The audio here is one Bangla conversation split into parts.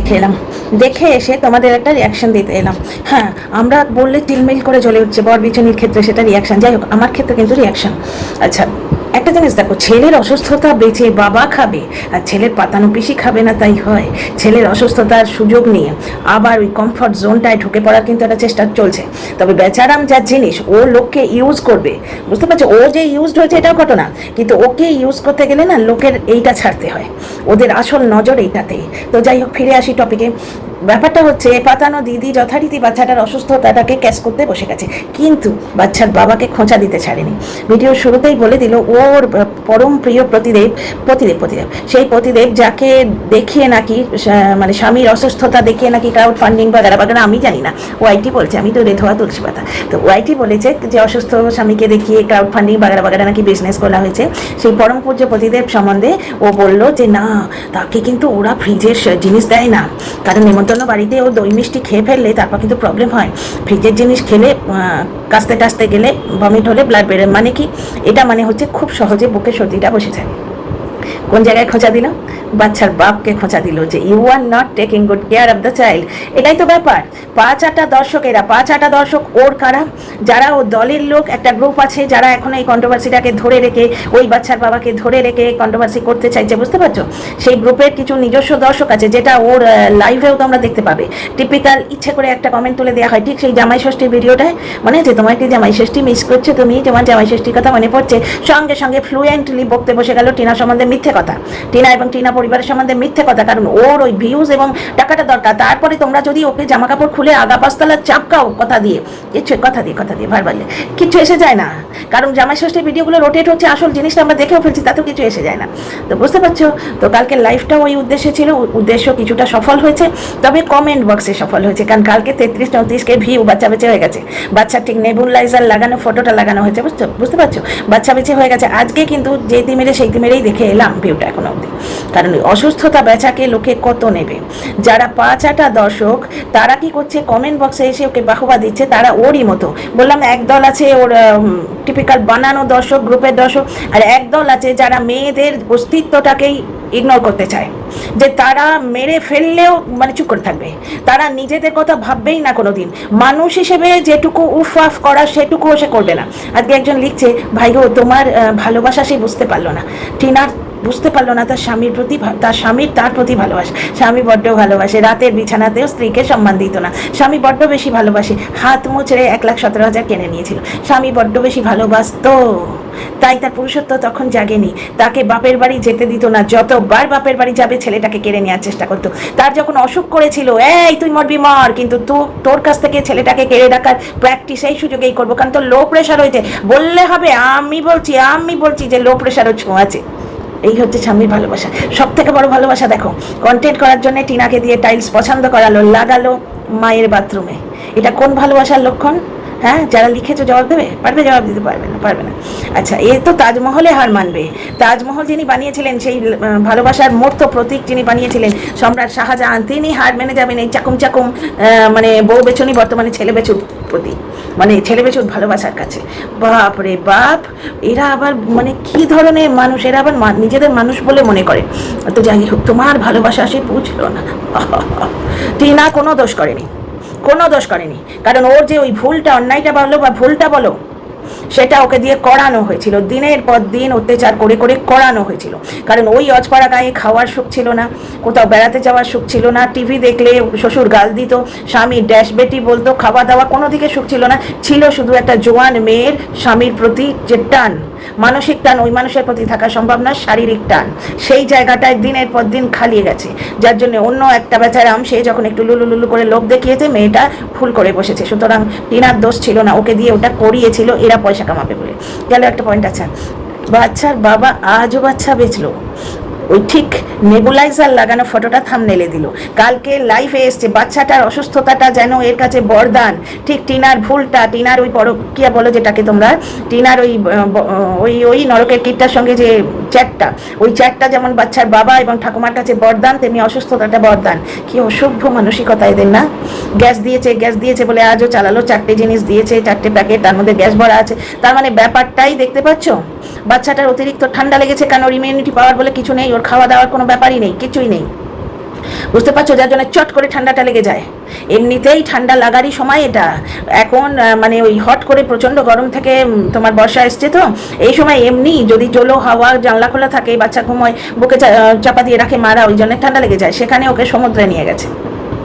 দেখে এলাম, দেখে এসে তোমাদের একটা রিয়াকশন দিতে এলাম। হ্যাঁ, আমরা বললে তিলমিল করে জ্বলে উঠছে, বর বিচনির ক্ষেত্রে সেটা রিয়াকশন, যাই হোক আমার ক্ষেত্রে কিন্তু রিয়াকশন। আচ্ছা, একটা জিনিস দেখো, ছেলের অসুস্থতা বেঁচে বাবা খাবে আর ছেলের পাতানো পিসি খাবে না, তাই হয়? ছেলের অসুস্থতার সুযোগ নিয়ে আবার ওই কমফর্ট জোনটায় ঢুকে পড়ার কিন্তু একটা চেষ্টা চলছে। তবে বেচারাম যা জিনিস, ও লোককে ইউজ করবে, বুঝতে পারছো? ও যে ইউজড হয়েছে এটাও ঘটনা, কিন্তু ওকে ইউজ করতে গেলে না লোকের এইটা ছাড়তে হয়, ওদের আসল নজর এইটাতেই। তো যাই হোক, ফিরে আসি টপিকে। ব্যাপারটা হচ্ছে, পাতানো দিদি যথারীতি বাচ্চাটার অসুস্থতাটাকে ক্যাচ করতে বসে গেছে, কিন্তু বাচ্চার বাবাকে খোঁচা দিতে ছাড়েনি। ভিডিওর শুরুতেই বলে দিল ওর পরম প্রিয় প্রতিদেব, সেই প্রতিদেব যাকে দেখিয়ে নাকি মানে স্বামীর অসুস্থতা দেখিয়ে নাকি ক্রাউড ফান্ডিং বাগারা বাগারা, আমি জানি না, ওয়াইটি বলছে, আমি তো রেধোয়া তুলসী পাতা। তো ওয়াইটি বলেছে যে অসুস্থ স্বামীকে দেখিয়ে ক্রাউড ফান্ডিং বাগারা বাগারা নাকি বিজনেস করা হয়েছে। সেই পরম পূজ্য প্রতিদেব সম্বন্ধে ও বলল যে না, তাকে কিন্তু ওরা ফ্রিজের জিনিস দেয় না, কারণ নিমন্ত্রণ বাড়িতে ও দই মিষ্টি খেয়ে ফেললে তারপর কিন্তু প্রবলেম হয়। ফ্রিজের জিনিস খেলে কাস্তে টাস্তে গেলে ভমিট হলে ব্লাড বেরোয়। মানে কি এটা? মানে হচ্ছে খুব সহজে বুকে সর্দিটা বসে যায়। কোন জায়গায় খোঁচা দিল? বাচ্চার বাপকে খোঁচা দিল যে you are not taking good care of the child. এটাই তো ব্যাপার। 5-8টা দর্শকেরা, 5-8টা দর্শক ওর কারা? যারা ও দলের লোক, একটা গ্রুপ আছে যারা এখন এই কন্ট্রোভার্সিটাকে ধরে রেখে, ওই বাচ্চার বাবাকে ধরে রেখে কন্ট্রোভার্সি করতে চাইছে, বুঝতে পারছো? সেই গ্রুপের কিছু নিজস্ব দর্শক আছে, যেটা ওর লাইভেও তোমরা দেখতে পাবে। টিপিক্যাল ইচ্ছে করে একটা কমেন্ট তুলে দেওয়া হয়, ঠিক সেই জামাই ষষ্ঠীর ভিডিওটায়, মানে যে তোমার কি জামাই ষষ্ঠী মিস করছো তুমি, তোমার জামাই ষষ্ঠীর কথা মনে পড়ছে, সঙ্গে সঙ্গে ফ্লুয়েন্টলি বকতে বসে গেল টিনা সম্বন্ধে মিথ্যে কথা, টিনা এবং টিনা পরিবারের সম্বন্ধে মিথ্যে কথা, কারণ ওর ওই ভিউজ এবং টাকাটা দরকার। তারপরে তোমরা যদি ওকে জামা কাপড় খুলে আগা পাঁচতলা চাপকাও কথা দিয়ে, কথা দিয়ে বারবারলে কিছু এসে যায় না, কারণ জামাই ষষ্ঠীর ভিডিওগুলো রোটেট হচ্ছে, আসল জিনিসটা আমরা দেখেও ফেলছি, তাতেও কিছু এসে যায় না। তো বুঝতে পারছো? তো কালকে লাইভটাও ওই উদ্দেশ্যে ছিল, উদ্দেশ্য কিছুটা সফল হয়েছে, তবে কমেন্ট বক্সে সফল হয়েছে, কারণ কালকে 33-34K ভিউ বাচ্চা বেঁচে হয়ে গেছে। বাচ্চা ঠিক নেবুলাইজার লাগানো ফটোটা লাগানো হয়েছে, বুঝতে পারছো? বাচ্চা বেঁচে হয়ে গেছে। আজকে কিন্তু যে তিমিরে সেই তিমিরেই দেখে এলাম ভিউটা এখন অবধি, কারণ অসুস্থতা বেচাকে লোকে কত নেবে। যারা 5-8টা দর্শক, তারা কি করছে? কমেন্ট বক্সে এসে ওকে বাহবা দিচ্ছে, তারা ওরই মতো। বললাম একদল আছে ওর টিপিক্যাল বানানো দর্শক, গ্রুপের দর্শক, আর একদল আছে যারা মেয়েদের অস্তিত্বটাকেই ইগনোর করতে চায়, যে তারা মেরে ফেললেও মানে চুপ করে থাকবে, তারা নিজেদের কথা ভাববেই না কোনোদিন, মানুষ হিসেবে যেটুকু উফ আফ করা সেটুকুও সে করবে না। আজকে একজন লিখছে, ভাই গো তোমার ভালোবাসা সে বুঝতে পারলো না, টিনার বুঝতে পারলো না তার স্বামীর প্রতি, তার স্বামীর তার প্রতি ভালোবাসে। স্বামী বড্ড ভালোবাসে, রাতের বিছানাতেও স্ত্রীকে সম্মান দিত না, স্বামী বড্ড বেশি ভালোবাসে, হাত মুচড়ে 1,17,000 কিনে নিয়েছিল, স্বামী বড্ড বেশি ভালোবাসতো, তাই তার পুরুষত্ব তখন জাগেনি, তাকে বাপের বাড়ি যেতে দিত না, যতবার বাপের বাড়ি যাবে ছেলেটাকে কেড়ে নেওয়ার চেষ্টা করতো। তার যখন অসুখ করেছিল, এই তুই মরবি মর, কিন্তু তোর কাছ থেকে ছেলেটাকে কেড়ে রাখার প্র্যাকটিস এই সুযোগেই করবো, কারণ তোর লো প্রেশার হয়েছে। বললে হবে আমি বলছি যে লো প্রেশারও ছোঁয়াছে। এই হচ্ছে স্বামীর ভালোবাসা। সব থেকে বড় ভালোবাসা দেখো, কন্টেন্ট করার জন্য টিনাকে দিয়ে টাইলস পছন্দ করালো, লাগালো মায়ের বাথরুমে। এটা কোন ভালোবাসার লক্ষণ? হ্যাঁ, যারা লিখেছো জবাব দেবে? পারবে? জবাব দিতে পারবে না। আচ্ছা, এ তো তাজমহলে হার মানবে। তাজমহল যিনি বানিয়েছিলেন, সেই ভালোবাসার মূর্ত প্রতীক যিনি বানিয়েছিলেন সম্রাট শাহজাহান, তিনি হার মেনে যাবেন এই চাকুম মানে বউ বেচনি, বর্তমানে ছেলে বেচুর প্রতি, মানে ছেলে বেচুর ভালোবাসার কাছে। বাপ রে বাপ, এরা আবার মানে কি ধরনের মানুষ, এরা আবার নিজেদের মানুষ বলে মনে করে। তো যাই হোক, তোমার ভালোবাসা সে বুঝলো না। টিনা কোনো দোষ করেনি, কারণ ওর যে ওই ভুলটা, অন্যায়টা বলো বা ভুলটা বলো, সেটা ওকে দিয়ে করানো হয়েছিল, দিনের পর দিন অত্যাচার করে করে করানো হয়েছিল। কারণ ওই অজপাড়া গায়ে খাওয়ার সুখ ছিল না, কোথাও বেড়াতে যাওয়ার সুখ ছিল না, টিভি দেখলে শ্বশুর গাল দিত, স্বামী ড্যাশ বেটি বলতো, খাওয়া দাওয়া কোনো দিকে সুখ ছিল না, ছিল শুধু একটা জোয়ান মেয়ের স্বামীর প্রতি যে টান, মানসিক টান, ওই মানুষের প্রতি থাকা সম্ভব না, শারীরিক টান, সেই জায়গাটায় দিনের পর দিন খালিয়ে গেছে। যার জন্য অন্য একটা বেচারাম, সে যখন একটু লুলু করে লোভ দেখিয়েছে, মেয়েটা ভুল করে বসেছে। সুতরাং টিনার দোষ ছিল না, ওকে দিয়ে ওটা করিয়েছিল এরা পয়সা কামাবে বলে। গেল একটা পয়েন্ট। আচ্ছা, বাচ্চার বাবা আজও বাচ্চা বেচলো, ওই ঠিক নেবুলাইজার লাগানো ফটোটা থাম্বনেলে দিল। কালকে লাইভে এসছে, বাচ্চাটার অসুস্থতাটা যেন এর কাছে বরদান, ঠিক টিনার ভুলটা, টিনার ওই পরকীয়া বলো যেটাকে তোমরা, টিনার ওই নরকের কীটটার সঙ্গে যে চ্যাটটা, ওই চ্যাটটা যেমন বাচ্চার বাবা এবং ঠাকুমার কাছে বরদান, তেমনি অসুস্থতাটা বরদান। কি অসভ্য মানসিকতা এদের না! গ্যাস দিয়েছে বলে আজও চালালো, 4টে জিনিস দিয়েছে, 4টে প্যাকেট, তার মধ্যে গ্যাস ভরা আছে। তার মানে ব্যাপারটাই দেখতে পাচ্ছ, বাচ্চাটার অতিরিক্ত ঠান্ডা লেগেছে, কেন ইমিউনিটি পাওয়ার বলে কিছু নেই, ওর খাওয়া দাওয়ার কোনো ব্যাপারই নেই, কিছুই নেই। বুঝতে পারছো, যার জন্য চট করে ঠান্ডাটা লেগে যায়। এমনিতেই ঠান্ডা লাগারই সময় এটা, এখন মানে ওই হট করে প্রচণ্ড গরম থেকে তোমার বর্ষা এসছে, তো এই সময় এমনি যদি জলো হাওয়া জানলা খোলা থাকে, বাচ্চা ঘুমোয়, বুকে চাপা দিয়ে রাখে মারা, ওই জন্য ঠান্ডা লেগে যায়, সেখানে ওকে সমুদ্রে নিয়ে গেছে।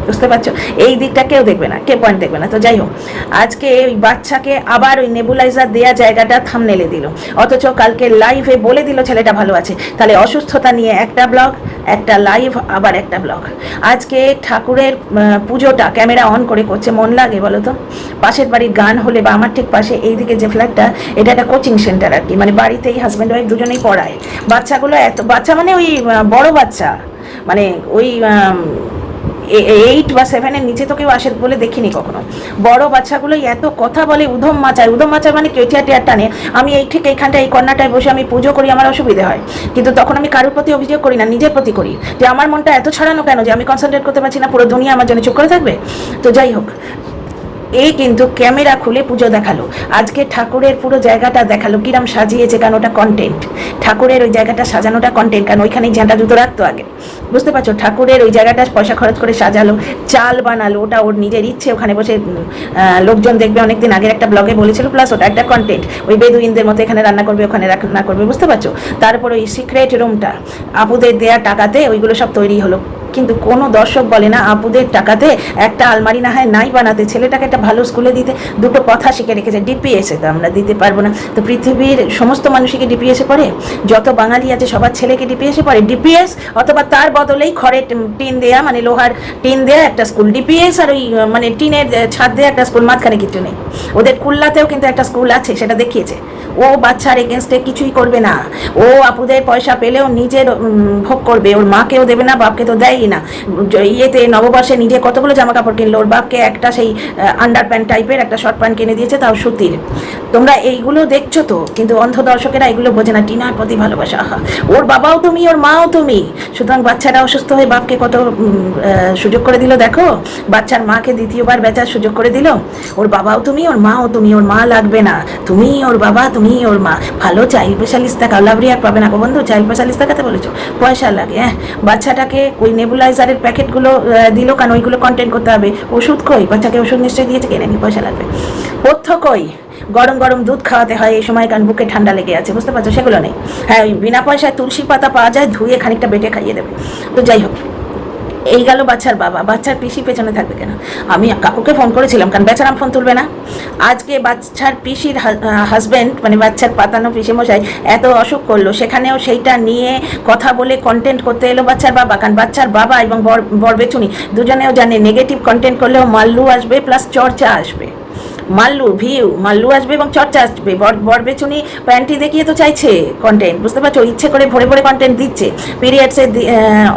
বুঝতে পারছো, এই দিকটা কেউ দেখবে না, কে পয়েন্ট দেখবে না। তো যাই হোক, আজকে ওই বাচ্চাকে আবার ওই নেবুলাইজার দেওয়া জায়গাটা থামনেলে দিল, অথচ কালকে লাইভে বলে দিল ছেলেটা ভালো আছে। তাহলে অসুস্থতা নিয়ে একটা ব্লগ, একটা লাইভ, আবার একটা ব্লগ। আজকে ঠাকুরের পুজোটা ক্যামেরা অন করে করছে, মন লাগে বলো তো? পাশের বাড়ির গান হলে, বা আমার ঠিক পাশে এইদিকে যে ফ্ল্যাটটা, এটা একটা কোচিং সেন্টার আর কি, মানে বাড়িতেই হাজব্যান্ড ওয়াইফ দুজনেই পড়ায়। বাচ্চাগুলো এত বাচ্চা, মানে ওই বড় বাচ্চা, মানে ওই 8 বা 7-এর নিচে তো কেউ আসে বলে দেখিনি কখনো। বড় বাচ্চাগুলোই এত কথা বলে, উধম মাচায়। উধম মাচায় মানে কেটিয়া টিয়ার টানে। আমি এই ঠিক এইখানটা, এই কর্নারটায় বসে আমি পুজো করি, আমার অসুবিধে হয়, কিন্তু তখন আমি কারোর প্রতি অভিযোগ করি না, নিজের প্রতি করি, যে আমার মনটা এত ছাড়ানো কেন যে আমি কনসেন্ট্রেট করতে পারছি না, পুরো দুনিয়া আমার জন্য চুপ করে থাকবে। তো যাই হোক, এই কিন্তু ক্যামেরা খুলে পুজো দেখালো, আজকে ঠাকুরের পুরো জায়গাটা দেখালো কিরম সাজিয়েছে, কারণ ওটা কন্টেন্ট। ঠাকুরের ওই জায়গাটা সাজানোটা কন্টেন্ট, কারণ ওইখানেই ঝাঁটা জুতো রাখতো আগে। বুঝতে পারছো, ঠাকুরের ওই জায়গাটা পয়সা খরচ করে সাজালো, চাল বানালো, ওটা ওর নিজের ইচ্ছে, ওখানে বসে লোকজন দেখবে, অনেকদিন আগের একটা ব্লগে বলেছিল, প্লাস ওটা একটা কন্টেন্ট। ওই বেদুইনদের মতো এখানে রান্না করবে, ওখানে রান্না করবে, বুঝতে পারছো। তারপর ওই সিক্রেট রুমটা আপুদের দেয়া টাকাতে ওইগুলো সব তৈরি হলো, কিন্তু কোনো দর্শক বলে না আপুদের টাকাতে একটা আলমারি না হয় নাই বানাতে, ছেলেটাকে একটা ভালো স্কুলে দিতে, দুটো কথা শিখে রেখেছে। ডিপিএসে তো আমরা দিতে পারবো না, তো পৃথিবীর সমস্ত মানুষকে ডিপিএসে পড়ে, যত বাঙালি আছে সবার ছেলেকে ডিপিএসে পড়ে। ডিপিএস অথবা তার বদলেই খড়ের টিন দেয়া, মানে লোহার টিন দেয়া একটা স্কুল, ডিপিএস আর ওই মানে টিনের ছাদ দেয়া একটা স্কুল, মাঝখানে কিছু নেই। ওদের কুল্লাতেও কিন্তু একটা স্কুল আছে, সেটা দেখিয়েছে। ও বাচ্চার এগেনস্টে কিছুই করবে না, ও আপুদের পয়সা পেলেও নিজের ভোগ করবে, ওর মাকেও দেবে না, বাপকে তো দেয়ই না। ইয়েতে নববর্ষে নিজে কতগুলো জামা কাপড় কিনলো, ওর বাপকে একটা সেই আন্ডার প্যান্ট টাইপের একটা শর্ট প্যান্ট কিনে দিয়েছে, তাও সুতির। তোমরা এইগুলো দেখছো তো, কিন্তু অন্ধ দর্শকেরা এগুলো বোঝে না, টিনার প্রতি ভালোবাসা, আহা, ওর বাবাও তুমি, ওর মাও তুমি। সুতরাং বাচ্চারা অসুস্থ হয়ে বাপকে কত সুযোগ করে দিল, দেখো, বাচ্চার মাকে দ্বিতীয়বার বেচার সুযোগ করে দিল। ওর বাবাও তুমি, ওর মাও তুমি, ওর মা লাগবে না, তুমি ওর বাবা, তুমি ওর মা। ভালো চাইল্ড স্পেশালিস্ট দেখাও, লাভরিয়াক পাবে না গো বন্ধু, চাইল্ড স্পেশালিস্ট দেখাতে বলেছো, পয়সা লাগে। হ্যাঁ, বাচ্চাটাকে ওই নেবুলাইজারের প্যাকেটগুলো দিল, কারণ ওইগুলো কন্টেন্ট করতে হবে। ওষুধ কই, বাচ্চাকে ওষুধ নিশ্চয়ই দিয়েছে, কিনে নি, পয়সা লাগবে। পথ্য কই, গরম গরম দুধ খাওয়াতে হয় এই সময়, কারণ বুকে ঠান্ডা লেগে আছে, বুঝতে পারছো, সেগুলো নেই। হ্যাঁ, ওই বিনা পয়সায় তুলসী পাতা পাওয়া যায়, ধুয়ে খানিকটা বেটে খাইয়ে দেবে। তো যাই হোক, এই গেল বাচ্চার বাবা। বাচ্চার পিসি পেছনে থাকবে কেন? আমি কাকুকে ফোন করেছিলাম, কারণ বেচারাম ফোন তুলবে না। আজকে বাচ্চার পিসির হাজব্যান্ড, মানে বাচ্চার পাতানো পিসি মশাই এত অসুখ করলো, সেখানেও সেইটা নিয়ে কথা বলে কন্টেন্ট করতে এলো বাচ্চার বাবা, কারণ বাচ্চার বাবা এবং বর বেচুনি দুজনেও জানে নেগেটিভ কন্টেন্ট করলেও মাল্লু আসবে, প্লাস চর্চা আসবে। মাল্লু আসবে এবং চর্চা আসবে। বর বেচুনি প্যান্টি দেখিয়ে তো চাইছে কন্টেন্ট, বুঝতে পারছো, ইচ্ছে করে ভরে ভরে কন্টেন্ট দিচ্ছে পিরিয়ডসের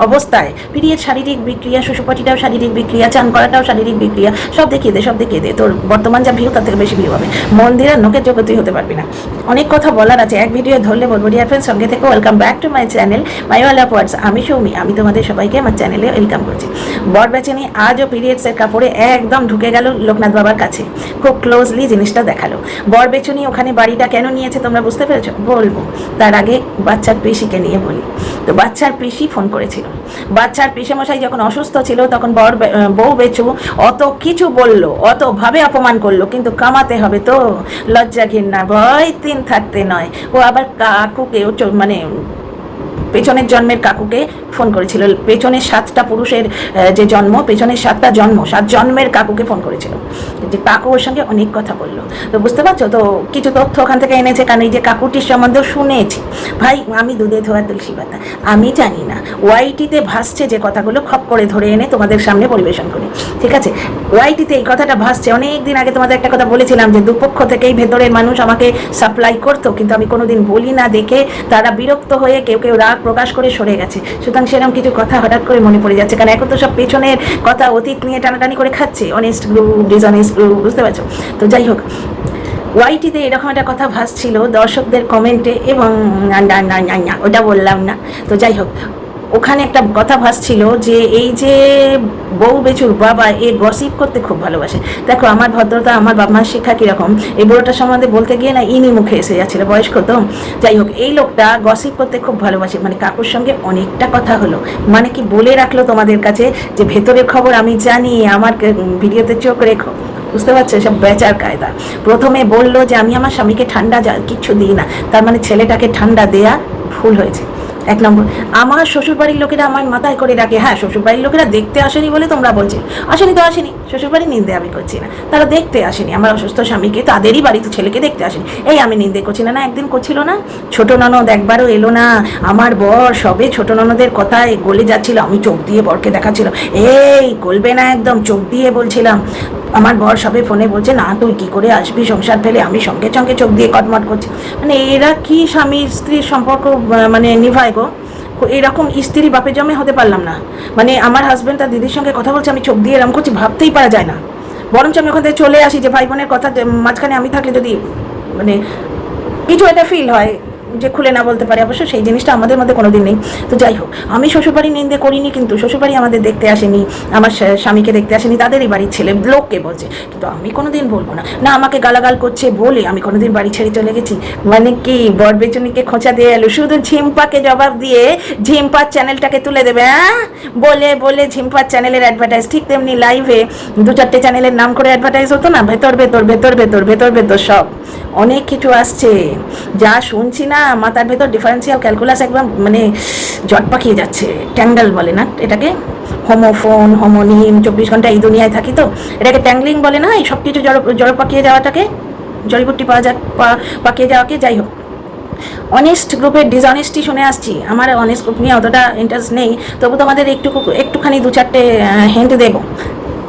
অবস্থায়। পিরিয়ড শারীরিক বিক্রিয়া, শ্বশুরপাটিটাও শারীরিক বিক্রিয়া, চান করাটাও শারীরিক বিক্রিয়া, সব দেখিয়ে দে। তোর বর্তমান যা ভিউ তার থেকে বেশি ভিউ হবে। মন্দিরের নোকের যোগ্য তুই হতে পারবি না। অনেক কথা বলার আছে, এক ভিডিও ধরলে বলবো। ডিয়ার ফ্রেন্ডস, সঙ্গে থেকে welcome back to my channel my wall of words. আমি সৌমি, আমি তোমাদের সবাইকে আমার চ্যানেলে ওয়েলকাম করছি। বর বেচুনি আজও পিরিয়ডসের কাপড়ে একদম ঢুকে গেল লোকনাথ বাবার কাছে, খুব ক্লোজলি জিনিসটা দেখালো। বর বেচুনি ওখানে বাড়িটা কেন নিয়েছে তোমরা বুঝতে পেরেছো? বলবো, তার আগে বাচ্চার পিসিকে নিয়ে বলি। তো বাচ্চার পিসি ফোন করেছিল। বাচ্চার পিসেমশাই যখন অসুস্থ ছিল, তখন বউ বেচু অত কিছু বললো, অত ভাবে অপমান করলো, কিন্তু কামাতে হবে তো, লজ্জা ঘৃণা ভয় তিন থাকতে নয়। ও আবার কাকুকে, মানে পেছনের জন্মের কাকুকে ফোন করেছিল। পেছনের 7টা পুরুষের যে জন্ম, পেছনের 7টা জন্ম, 7 জন্মের কাকুকে ফোন করেছিল, যে কাকু ওর সঙ্গে অনেক কথা বললো। তো বুঝতে পারছো তো, কিছু তথ্য ওখান থেকে এনেছে, কারণ এই যে কাকুটির সম্বন্ধেও শুনেছি। ভাই, আমি দুধে ধোয়া তুলসী পাতা, আমি জানি না। ওয়াইটিতে ভাসছে যে কথাগুলো, খপ করে ধরে এনে তোমাদের সামনে পরিবেশন করি, ঠিক আছে? ওয়াইটিতে এই কথাটা ভাসছে। অনেক দিন আগে তোমাদের একটা কথা বলেছিলাম, যে দুপক্ষ থেকেই ভেতরের মানুষ আমাকে সাপ্লাই করতো, কিন্তু আমি কোনোদিন বলি না দেখে তারা বিরক্ত হয়ে কেউ কেউ রাগ প্রকাশ করে সরে গেছে। সুতরাং সেরকম কিছু কথা হঠাৎ করে মনে পড়ে যাচ্ছে, কারণ এখন তো সব পেছনের কথা, অতীত নিয়ে টানাটানি করে খাচ্ছে, অনেস্ট গ্রুপ, ডিসঅনেস্ট গ্রুপ, বুঝতে পারছো? তো যাই হোক, ওয়াইটিতে এরকম একটা কথা ভাসছিল দর্শকদের কমেন্টে, এবং ওটা বললাম না। তো যাই হোক, ওখানে একটা কথা ভাসছিল যে এই যে বউ বেচুর বাবা এ গসিপ করতে খুব ভালোবাসে। দেখো আমার ভদ্রতা, আমার বাবা মার শিক্ষা কীরকম, এই বুড়োটার সম্বন্ধে বলতে গিয়ে না ইনি মুখে এসে যাচ্ছিলো, বয়স্ক তো। যাই হোক, এই লোকটা গসিপ করতে খুব ভালোবাসে, মানে কাকুর সঙ্গে অনেকটা কথা হলো, মানে কি বলে রাখলো তোমাদের কাছে যে ভেতরের খবর আমি জানি, আমার ভিডিওতে চোখ রেখো। বুঝতে পারছো, সব বেচার কায়দা। প্রথমে বললো যে আমি আমার স্বামীকে ঠান্ডা কিচ্ছু দিই না, তার মানে ছেলেটাকে ঠান্ডা দেয়া ভুল হয়েছে। 1 নম্বর, আমার শ্বশুরবাড়ির লোকেরা আমার মাথায় করে রাখে, হ্যাঁ শ্বশুরবাড়ির লোকেরা দেখতে আসেনি বলে তোমরা বলছি, আসেনি তো আসেনি, শ্বশুরবাড়ির নিন্দে আমি করছি না, তারা দেখতে আসেনি আমার অসুস্থ স্বামীকে, তাদেরই বাড়িতে ছেলেকে দেখতে আসেনি, এই আমি নিন্দে করছি না। না একদিন করছিল না, ছোট ননদ একবারও এলো না, আমার বর সবে ছোট ননদের কথায় গলে যাচ্ছিল, আমি চোখ দিয়ে বরকে দেখাচ্ছিল, এই গলবে না একদম, চোখ দিয়ে বলছিলাম। আমার বর সবে ফোনে বলছে না তুই কী করে আসবি সংসার ফেলে, আমি সঙ্গে সঙ্গে চোখ দিয়ে কটমট করছি। মানে এরা কি স্বামী স্ত্রীর সম্পর্ক মানে নিভায় গো, এরকম স্ত্রী বাপের জমে হতে পারলাম না। মানে আমার হাজব্যান্ড তার দিদির সঙ্গে কথা বলছে, আমি চোখ দিয়ে এরকম করছি, ভাবতেই পারা যায় না। বরঞ্চ আমি ওখান থেকে চলে আসি যে ভাই বোনের কথা মাঝখানে আমি থাকলে যদি মানে কিছু একটা ফিল হয় যে খুলে না বলতে পারে, অবশ্য সেই জিনিসটা আমাদের মধ্যে কোনো দিন নেই। তো যাই হোক, আমি শ্বশুরবাড়ি নিন্দে করিনি, কিন্তু শ্বশুরবাড়ি আমাদের দেখতে আসেনি, আমার স্বামীকে দেখতে আসেনি, তাদেরই বাড়ির ছেলে লোককে বলছে, কিন্তু আমি কোনো দিন বলবো না। না আমাকে গালাগাল করছে বলে আমি কোনো দিন বাড়ি ছেড়ে চলে গেছি, মানে কি বর বেচুনিকে খোঁচা দিয়ে এলো, শুধু ঝিম্পাকে জবাব দিয়ে ঝিম্পার চ্যানেলটাকে তুলে দেবে, হ্যাঁ বলে বলে ঝিম্পার চ্যানেলের অ্যাডভার্টাইজ। ঠিক তেমনি লাইভে 2-4টে চ্যানেলের নাম করে অ্যাডভার্টাইজ হতো না, ভেতর ভেতর ভেতর ভেতর ভেতর ভেতর সব অনেক কিছু আসছে, যা শুনছি না মাথার ভেতর ডিফারেন্সিয়াল ক্যালকুলাস একদম মানে জট পাকিয়ে যাচ্ছে। ট্যাঙ্গল বলে না এটাকে, হোমোফোন হোমোনিম, 24 ঘন্টা এই দুনিয়ায় থাকি তো এটাকে ট্যাঙ্গলিং বলে না, এই সব কিছু জড় পাকিয়ে যাওয়াটাকে, জড়িবুটি পাকিয়ে যাওয়াকে। যাই হোক, অনেস্ট গ্রুপের ডিসঅনেস্টি শুনে আসছি, আমার অনেস্ট গ্রুপ নিয়ে অতটা ইন্টারেস্ট নেই, তবু তোমাদের একটুখানি 2-4টে হিন্ট দেবো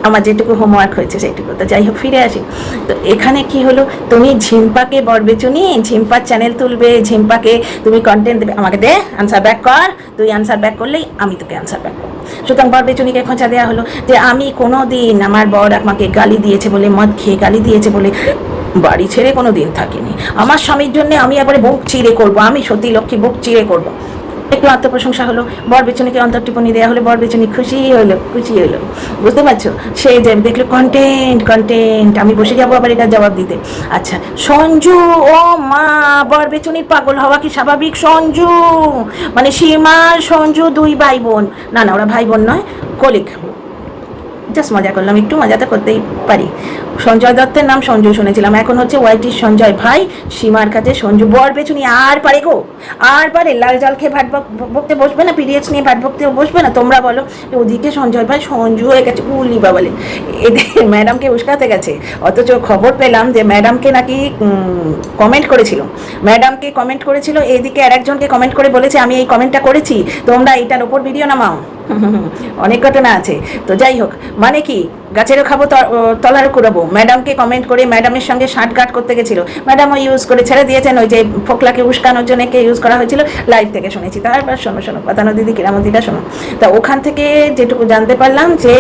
আমার যেটুকু হোমওয়ার্ক হয়েছে সেইটুকু। তো যাই হোক, ফিরে আসি। তো এখানে কি হলো, তুমি ঝিম্পাকে বর বেচুনি, ঝিম্পার চ্যানেল তুলবে, ঝিম্পাকে তুমি কন্টেন্ট দেবে, আমাকে দে আনসার ব্যাক কর, তুই আনসার ব্যাক করলেই আমি তোকে আনসার ব্যাক করবো। সুতরাং বর বেচুনিকে খোঁচা দেওয়া হলো যে আমি কোনো দিন আমার বর আমাকে গালি দিয়েছে বলে, মদ খেয়ে গালি দিয়েছে বলে বাড়ি ছেড়ে কোনো দিন থাকিনি, আমার স্বামীর জন্য আমি একবারে বুক চিরে করবো, আমি সতী লক্ষ্মী বুক চিরে করবো। একটু আত্মপ্রশংসা হলো, বর বেচুনিকে অন্তর্টিপনি দেওয়া হলো, বর বেচুনি খুশি হলো। বুঝতে পারছো, সেই যে দেখলো কন্টেন্ট, আমি বসে যাবো আবার এটার জবাব দিতে। আচ্ছা সঞ্জু, ও মা, বর বেচুনির পাগল হওয়া কি স্বাভাবিক? সঞ্জু মানে সীমার সঞ্জু 2 ভাই বোন, না ওরা ভাই বোন নয়, কলিগ, জাস্ট মজা করলাম, একটু মজা তো করতেই পারি। সঞ্জয় দত্তের নাম সঞ্জু শুনেছিলাম, এখন হচ্ছে ওয়াইটির সঞ্জয় ভাই, সীমার কাছে সঞ্জু। বর বেচুনি আর পারে গো, আর পারে, লাল জল খেয়ে ভাট বকতে বসবে না, পিরিয়ডস নিয়ে ভাট বকতে বসবে না, তোমরা বলো। ওদিকে সঞ্জয় ভাই সঞ্জু হয়ে গেছে, উলি বাবালে, এদের ম্যাডামকে উস্কাতে গেছে। অথচ খবর পেলাম যে ম্যাডামকে নাকি কমেন্ট করেছিল, এদিকে আরেকজনকে কমেন্ট করে বলেছে আমি এই কমেন্টটা করেছি, তোমরা এটার ওপর ভিডিও নামাও। অনেক ঘটনা আছে। তো যাই হোক, মানে কি গাছেরও খাবো তলারও কুড়াবো, ম্যাডামকে কমেন্ট করে ম্যাডামের সঙ্গে ষাটঘাট করতে গেছিল, ম্যাডামও ইউজ করে ছেড়ে দিয়েছেন, ওই যে ফোকলাকে উস্কানোর জন্য কে ইউজ করা হয়েছিল, লাইভ থেকে শুনেছি। তারপর শোনো পাতানো দিদি কিরামতিটা শোনো। তা ওখান থেকে যেটুকু জানতে পারলাম যে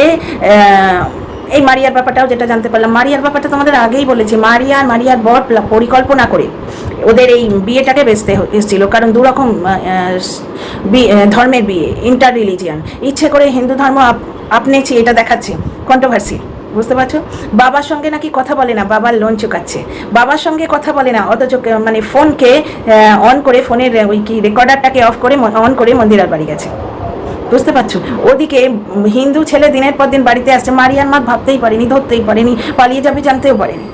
এই মারিয়ার ব্যাপারটাও যেটা জানতে পারলাম, মারিয়ার ব্যাপারটা তোমাদের আগেই বলেছি, মারিয়ার বর পরিকল্পনা করে ওদের এই বিয়েটাকে বেচতে এসেছিল, কারণ 2 রকম ধর্মের বিয়ে, ইন্টার রিলিজিয়ান, ইচ্ছে করে হিন্দু ধর্ম আপনেছি, এটা দেখাচ্ছে কন্ট্রোভার্সি। বুঝতে পারছো, বাবার সঙ্গে নাকি কথা বলে না, বাবার লোন চুকাচ্ছে, বাবার সঙ্গে কথা বলে না, অথচ মানে ফোনকে অন করে, ফোনের ওই কি রেকর্ডারটাকে অন করে মন্দিরার বাড়ি গেছে। বুঝতে পারছো, ওদিকে হিন্দু ছেলে দিনের পর দিন বাড়িতে আসছে, মারিয়ার মা ভাবতেই পারেনি, ধরতেই পারেনি, পালিয়ে যাবে জানতেও পারেনি।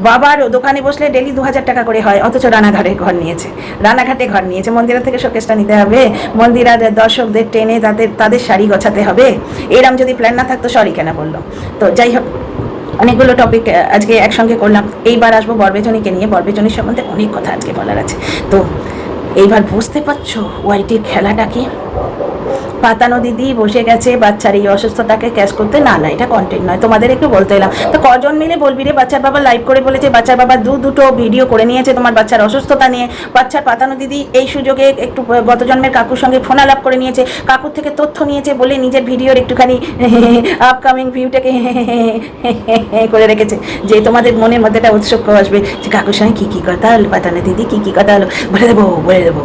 বাবার দোকানে বসলে ডেলি 2000 টাকা করে হয়, অথচ রানাঘাটে ঘর নিয়েছে। মন্দিরা থেকে শোকেসটা নিতে হবে, মন্দিরার দর্শকদের টেনে তাদের শাড়ি গোছাতে হবে, এরম যদি প্ল্যান না থাকতো সরি কেন বললো। তো যাই হোক, অনেকগুলো টপিক আজকে একসঙ্গে করলাম। এইবার আসবো বরবেচনিকে নিয়ে, বরবেচনির সম্বন্ধে অনেক কথা আজকে বলার আছে। তো এইবার বুঝতে পারছো ওয়াইটির খেলাটা কি? পাতানো দিদি বসে গেছে বাচ্চার এই অসুস্থতাকে ক্যাশ করতে। না এটা কন্টেন্ট নয়, তোমাদের একটু বলতে এলাম। তো কজন মিলে বলবি রে, বাচ্চার বাবা লাইভ করে বলেছে, বাচ্চার বাবা দুটো ভিডিও করে নিয়েছে তোমার বাচ্চার অসুস্থতা নিয়ে। বাচ্চার পাতানো দিদি এই সুযোগে একটু গত জন্মের কাকুর সঙ্গে ফোন আলাপ করে নিয়েছে, কাকুর থেকে তথ্য নিয়েছে বলে নিজের ভিডিওর একটুখানি আপকামিং ভিউটাকে করে রেখেছে, যে তোমাদের মনের মধ্যে একটা উৎসুক আসবে যে কাকুর সঙ্গে কী কথা হলো, পাতানো দিদি কী কথা হলো, বলে দেবো।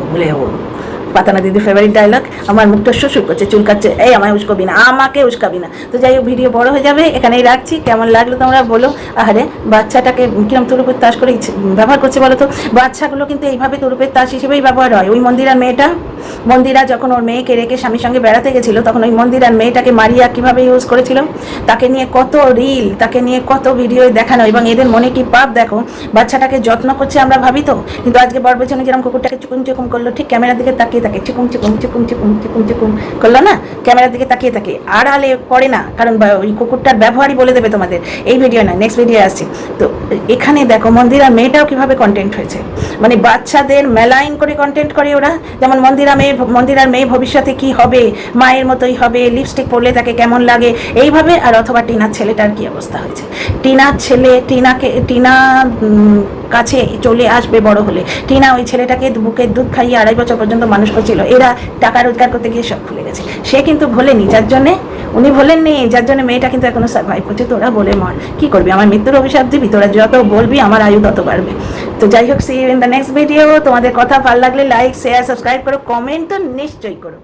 পাতানা দিদির ফেভারিট ডায়লগ, আমার মুখটা শ্বশুর করছে, চুলকাচ্ছে, এই আমায় উস্কবি না, আমাকে উস্কাবি না। তো যাই হোক, ভিডিও বড় হয়ে যাবে, এখানেই রাখছি। কেমন লাগলো তোমরা বলো। আরে বাচ্চাটাকে কিরম তুরুপের তাস করে ব্যবহার করছে বলো তো। বাচ্চাগুলো কিন্তু এইভাবে তুরুপের তাস হিসেবেই ব্যবহার হয়। ওই মন্দিরার মেয়েটা, মন্দিরা যখন ওর মেয়েকে রেখে স্বামীর সঙ্গে বেড়াতে গেছিলো, তখন ওই মন্দিরার মেয়েটাকে মারিয়া কীভাবে ইউজ করেছিল, তাকে নিয়ে কত রিল, তাকে নিয়ে কত ভিডিও দেখানো। এবং এদের মনে কি পাপ দেখো, বাচ্চাটাকে যত্ন করছে আমরা ভাবি তো, কিন্তু আজকে বর পেছনে যেরকম কুকুরটাকে চুকুম চুকুম করলো, ঠিক ক্যামেরার দিকে তাকিয়ে থাকে, চুকুম চুকুম চুকুম চুকুম চুকুম চুকুম করলো না, ক্যামেরার দিকে তাকিয়ে থাকে, আড়ালে পড়ে না, কারণ ওই কুকুরটার ব্যবহারই বলে দেবে তোমাদের। এই ভিডিও না, নেক্সট ভিডিও আসছে। তো এখানে দেখো মন্দিরার মেয়েটাও কিভাবে কন্টেন্ট হয়েছে, মানে বাচ্চাদের মেলাইন করে কন্টেন্ট করে ওরা। যেমন মন্দিরার মেয়ে ভবিষ্যতে কি হবে, মায়ের মতোই হবে, লিপস্টিক পরলে তাকে কেমন লাগে, এইভাবে। আর অথবা টিনার ছেলেটার কি অবস্থা হয়েছে, টিনার ছেলে টিনা কাছে চলে আসবে বড় হলে, টিনা ওই ছেলেটাকে বুকের দুধ খাইয়ে 2.5 বছর পর্যন্ত মানুষ করছিল। এরা টাকা রোজগার করতে গিয়ে সব ভুলে গেছে। সে কিন্তু ভোলেনি, যার জন্যে উনি ভোলেননি, যার জন্য মেয়েটা কিন্তু এখনো সার্ভাইভ করছে। তোরা বলে মর, কি করবি, আমার মৃত্যুর অভিশাপ দিবি, তোরা যত বলবি আমার আয়ু তত বাড়বে। তো যাই হোক, see you in the next video. তোমাদের কথা ভালো লাগলে লাইক, শেয়ার, সাবস্ক্রাইব করো, কমেন্ট তো নিশ্চয়ই করো।